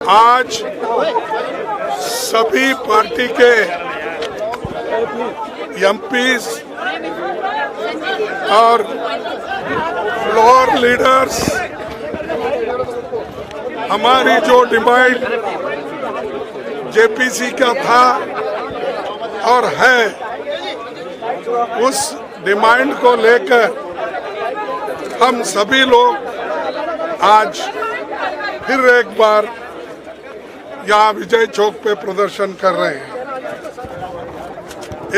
आज सभी पार्टी के एमपीज और फ्लोर लीडर्स हमारी जो डिमांड जेपीसी का था और है, उस डिमांड को लेकर हम सभी लोग आज फिर एक बार यहाँ विजय चौक पे प्रदर्शन कर रहे हैं।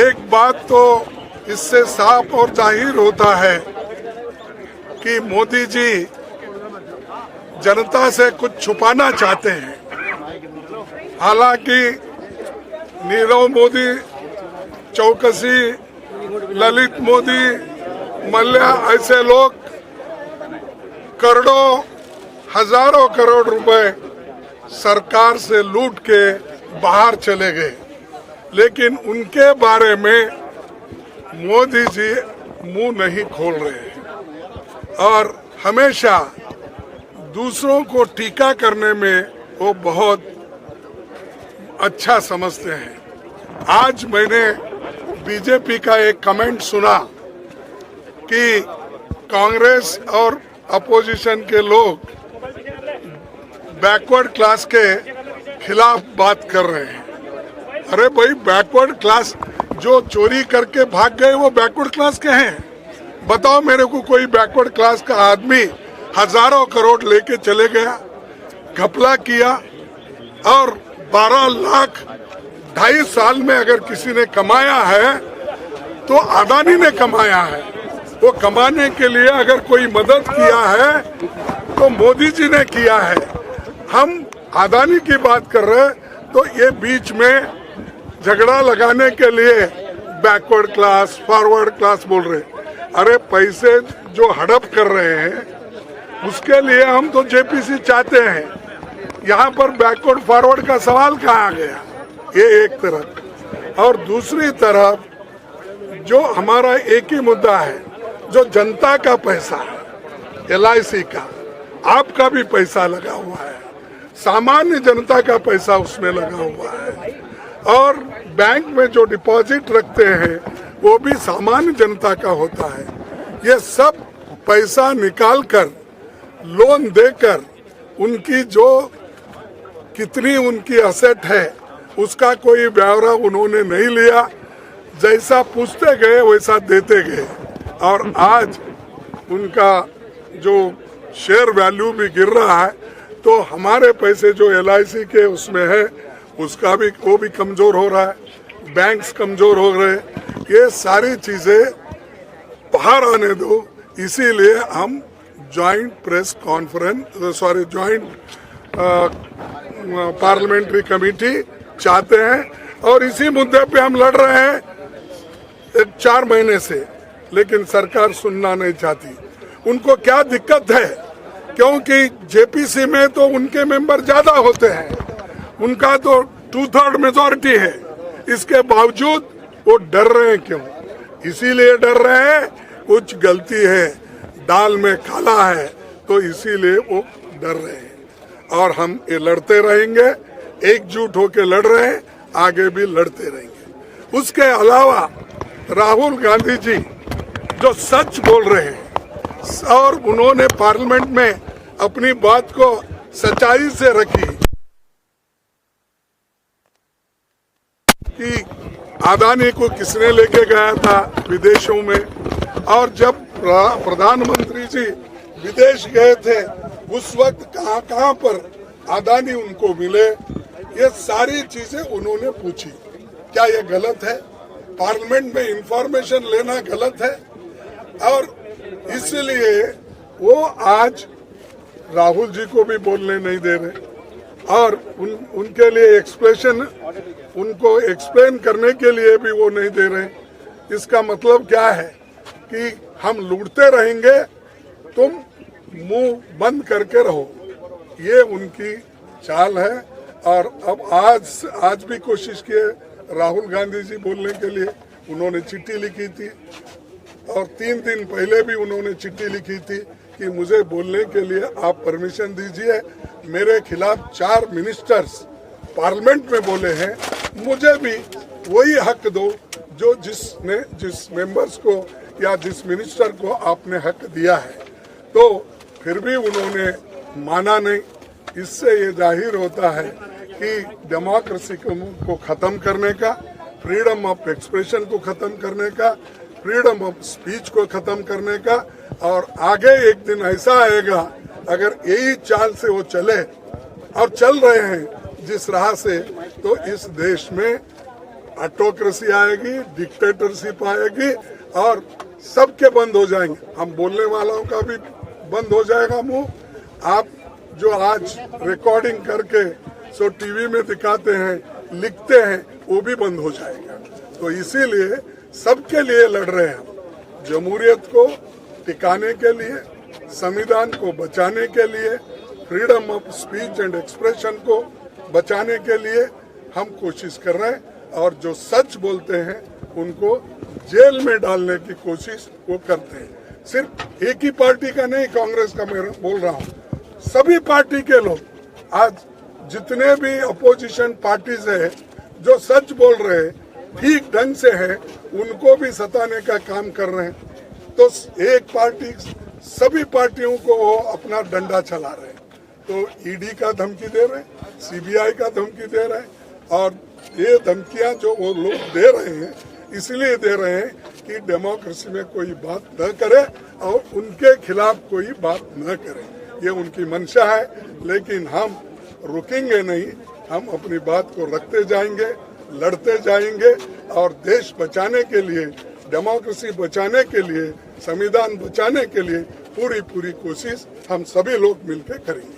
एक बात तो इससे साफ और जाहिर होता है कि मोदी जी जनता से कुछ छुपाना चाहते हैं। हालांकि नीरव मोदी, चौकसी, ललित मोदी, मल्ल्या ऐसे लोग करोड़ों हजारों करोड़ रुपए सरकार से लूट के बाहर चले गए, लेकिन उनके बारे में मोदी जी मुंह नहीं खोल रहे हैं और हमेशा दूसरों को टीका करने में वो बहुत अच्छा समझते हैं। आज मैंने बीजेपी का एक कमेंट सुना कि कांग्रेस और अपोजिशन के लोग बैकवर्ड क्लास के खिलाफ बात कर रहे हैं। अरे भाई, बैकवर्ड क्लास जो चोरी करके भाग गए वो बैकवर्ड क्लास के हैं? बताओ मेरे को कोई बैकवर्ड क्लास का आदमी हजारों करोड़ लेके चले गया, घपला किया और 12 लाख 2.5 साल में अगर किसी ने कमाया है तो अदानी ने कमाया है। वो कमाने के लिए अगर कोई मदद किया है तो मोदी जी ने किया है। हम अदानी की बात कर रहे हैं तो ये बीच में झगड़ा लगाने के लिए बैकवर्ड क्लास, फॉरवर्ड क्लास बोल रहे हैं। अरे पैसे जो हड़प कर रहे हैं उसके लिए हम तो जेपीसी चाहते हैं। यहाँ पर बैकवर्ड फॉरवर्ड का सवाल कहाँ आ गया? ये एक तरफ, और दूसरी तरफ जो हमारा एक ही मुद्दा है, जो जनता का पैसा है, LIC का, आपका भी पैसा लगा हुआ है, सामान्य जनता का पैसा उसमें लगा हुआ है, और बैंक में जो डिपॉजिट रखते हैं वो भी सामान्य जनता का होता है। ये सब पैसा निकालकर लोन देकर उनकी जो कितनी उनकी असेट है उसका कोई ब्यौरा उन्होंने नहीं लिया। जैसा पूछते गए वैसा देते गए, और आज उनका जो शेयर वैल्यू भी गिर रहा है, तो हमारे पैसे जो LIC के उसमें है उसका भी वो भी कमजोर हो रहा है, बैंक्स कमजोर हो रहे हैं। ये सारी चीजें बाहर आने दो, इसीलिए हम joint press conference joint parliamentary committee चाहते हैं, और इसी मुद्दे पे हम लड़ रहे हैं 4 महीने से, लेकिन सरकार सुनना नहीं चाहती। उनको क्या दिक्कत है? क्योंकि जेपीसी में तो उनके मेंबर ज्यादा होते हैं, उनका तो 2/3 मेजॉरिटी है। इसके बावजूद वो डर रहे हैं। क्यों? इसीलिए डर रहे हैं कुछ गलती है, दाल में काला है, तो इसीलिए वो डर रहे हैं। और हम ये लड़ते रहेंगे, एकजुट होकर लड़ रहे हैं, आगे भी लड़ते रहेंगे। उसके अलावा राहुल गांधी जी जो सच बोल रहे हैं और उन्होंने पार्लियामेंट में अपनी बात को सच्चाई से रखी कि अदानी को किसने लेके गया था विदेशों में, और जब प्रधानमंत्री जी विदेश गए थे उस वक्त कहां पर अदानी उनको मिले, ये सारी चीजें उन्होंने पूछी। क्या ये गलत है? पार्लियामेंट में इंफॉर्मेशन लेना गलत है? और इसलिए वो आज राहुल जी को भी बोलने नहीं दे रहे, और उनके लिए उनको एक्सप्लेन करने के लिए भी वो नहीं दे रहे। इसका मतलब क्या है कि हम लूटते रहेंगे, तुम मुंह बंद करके रहो, ये उनकी चाल है। और अब आज भी कोशिश की राहुल गांधी जी बोलने के लिए, उन्होंने चिट्ठी लिखी थी और 3 दिन पहले भी उन्होंने चिट्ठी लिखी थी कि मुझे बोलने के लिए आप परमिशन दीजिए। मेरे खिलाफ 4 मिनिस्टर्स पार्लियामेंट में बोले हैं, मुझे भी वही हक दो जो जिस मेंबर्स को या जिस मिनिस्टर को आपने हक दिया है। तो फिर भी उन्होंने माना नहीं। इससे ये जाहिर होता है कि डेमोक्रेसी को खत्म करने का, फ्रीडम ऑफ एक्सप्रेशन को खत्म करने का, फ्रीडम ऑफ स्पीच को खत्म करने का, और आगे एक दिन ऐसा आएगा अगर यही चाल से वो चले और चल रहे हैं जिस राह से, तो इस देश में ऑटोक्रेसी आएगी, डिक्टेटरशिप आएगी और सबके बंद हो जाएंगे। हम बोलने वालों का भी बंद हो जाएगा मुंह। आप जो आज रिकॉर्डिंग करके सो टीवी में दिखाते हैं, लिखते हैं, वो भी बंद हो जाएगा। तो इसीलिए सबके लिए लड़ रहे हैं हम, जमहूरियत को टिकाने के लिए, संविधान को बचाने के लिए, freedom of speech and expression को बचाने के लिए हम कोशिश कर रहे हैं। और जो सच बोलते हैं उनको जेल में डालने की कोशिश वो करते हैं। सिर्फ एक ही पार्टी का नहीं, कांग्रेस का मैं बोल रहा हूँ, सभी पार्टी के लोग आज जितने भी अपोजिशन पार्टीज है जो सच बोल रहे हैं, ठीक ढंग से है, उनको भी सताने का काम कर रहे हैं। तो एक पार्टी सभी पार्टियों को वो अपना डंडा चला रहे हैं। तो ईडी का धमकी दे रहे हैं, सीबीआई का धमकी दे रहे हैं, और ये धमकियां जो वो लोग दे रहे हैं इसलिए दे रहे हैं कि डेमोक्रेसी में कोई बात न करे और उनके खिलाफ कोई बात न करे। ये उनकी मंशा है, लेकिन हम रुकेंगे नहीं। हम अपनी बात को रखते जाएंगे, लड़ते जाएंगे और देश बचाने के लिए, डेमोक्रेसी बचाने के लिए, संविधान बचाने के लिए पूरी कोशिश हम सभी लोग मिलकर करेंगे।